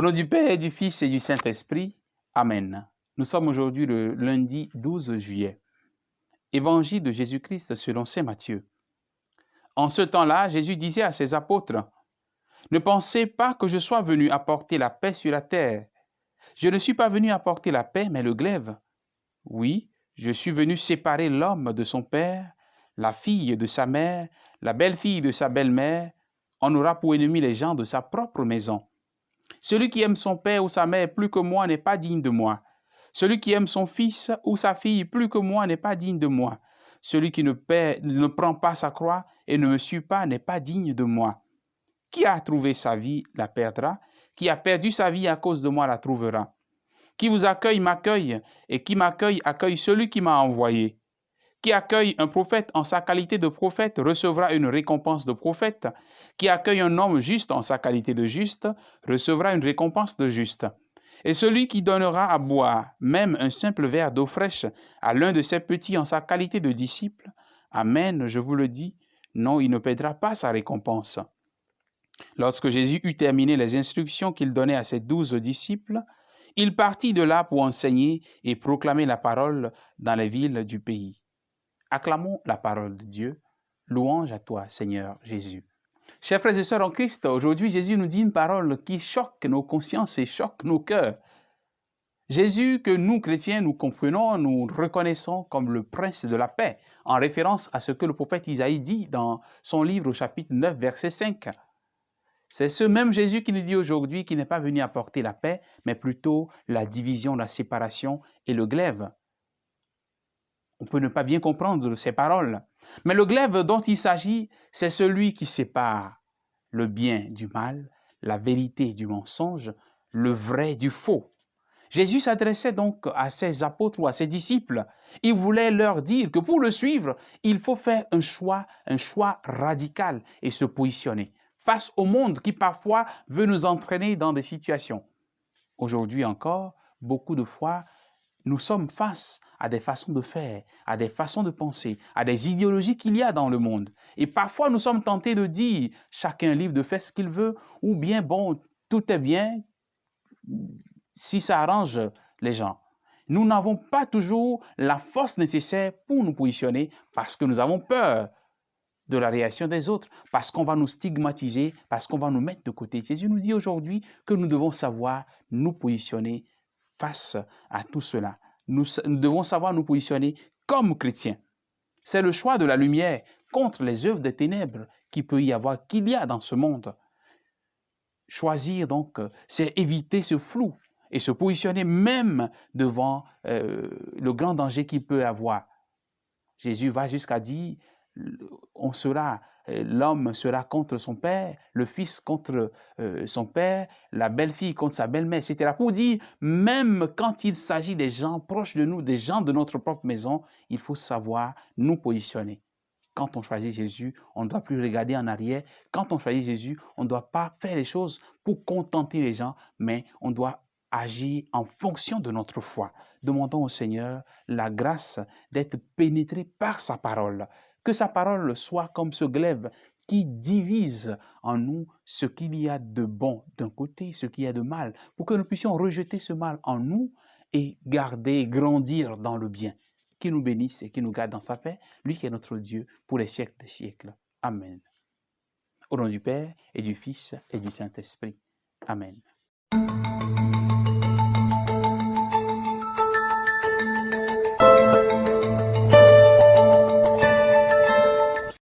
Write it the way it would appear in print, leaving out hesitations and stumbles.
Au nom du Père, du Fils et du Saint-Esprit, Amen. Nous sommes aujourd'hui le lundi 12 juillet. Évangile de Jésus-Christ selon saint Matthieu. En ce temps-là, Jésus disait à ses apôtres, « Ne pensez pas que je sois venu apporter la paix sur la terre. Je ne suis pas venu apporter la paix, mais le glaive. Oui, je suis venu séparer l'homme de son père, la fille de sa mère, la belle-fille de sa belle-mère. On aura pour ennemi les gens de sa propre maison. Celui qui aime son père ou sa mère plus que moi n'est pas digne de moi. Celui qui aime son fils ou sa fille plus que moi n'est pas digne de moi. Celui qui ne prend pas sa croix et ne me suit pas n'est pas digne de moi. Qui a trouvé sa vie la perdra. Qui a perdu sa vie à cause de moi la trouvera. Qui vous accueille m'accueille, et qui m'accueille accueille celui qui m'a envoyé. Qui accueille un prophète en sa qualité de prophète recevra une récompense de prophète. Qui accueille un homme juste en sa qualité de juste recevra une récompense de juste. Et celui qui donnera à boire même un simple verre d'eau fraîche à l'un de ses petits en sa qualité de disciple, amen, je vous le dis, non, il ne perdra pas sa récompense. Lorsque Jésus eut terminé les instructions qu'il donnait à ses 12 disciples, il partit de là pour enseigner et proclamer la parole dans les villes du pays. Acclamons la parole de Dieu. Louange à toi, Seigneur Jésus. Chers frères et sœurs en Christ, aujourd'hui, Jésus nous dit une parole qui choque nos consciences et choque nos cœurs. Jésus, que nous, chrétiens, nous comprenons, nous reconnaissons comme le prince de la paix, en référence à ce que le prophète Isaïe dit dans son livre au chapitre 9, verset 5. C'est ce même Jésus qui nous dit aujourd'hui qu'il n'est pas venu apporter la paix, mais plutôt la division, la séparation et le glaive. On peut ne pas bien comprendre ces paroles. Mais le glaive dont il s'agit, c'est celui qui sépare le bien du mal, la vérité du mensonge, le vrai du faux. Jésus s'adressait donc à ses apôtres ou à ses disciples. Il voulait leur dire que pour le suivre, il faut faire un choix radical et se positionner face au monde qui parfois veut nous entraîner dans des situations. Aujourd'hui encore, beaucoup de fois, nous sommes face à des façons de faire, à des façons de penser, à des idéologies qu'il y a dans le monde. Et parfois, nous sommes tentés de dire, chacun libre de faire ce qu'il veut, ou bien, bon, tout est bien, si ça arrange les gens. Nous n'avons pas toujours la force nécessaire pour nous positionner parce que nous avons peur de la réaction des autres, parce qu'on va nous stigmatiser, parce qu'on va nous mettre de côté. Jésus nous dit aujourd'hui que nous devons savoir nous positionner face à tout cela. Nous devons savoir nous positionner comme chrétiens. C'est le choix de la lumière contre les œuvres des ténèbres qu'il y a dans ce monde. Choisir donc, c'est éviter ce flou et se positionner même devant le grand danger qu'il peut avoir. Jésus va jusqu'à dire, l'homme sera contre son père, le fils contre son père, la belle-fille contre sa belle-mère, etc. Pour dire, même quand il s'agit des gens proches de nous, des gens de notre propre maison, il faut savoir nous positionner. Quand on choisit Jésus, on ne doit plus regarder en arrière. Quand on choisit Jésus, on ne doit pas faire les choses pour contenter les gens, mais on doit agir en fonction de notre foi. Demandons au Seigneur la grâce d'être pénétré par sa parole. Que sa parole soit comme ce glaive qui divise en nous ce qu'il y a de bon d'un côté, ce qu'il y a de mal, pour que nous puissions rejeter ce mal en nous et garder, grandir dans le bien. Qui nous bénisse et qui nous garde dans sa paix, lui qui est notre Dieu pour les siècles des siècles. Amen. Au nom du Père et du Fils et du Saint-Esprit. Amen.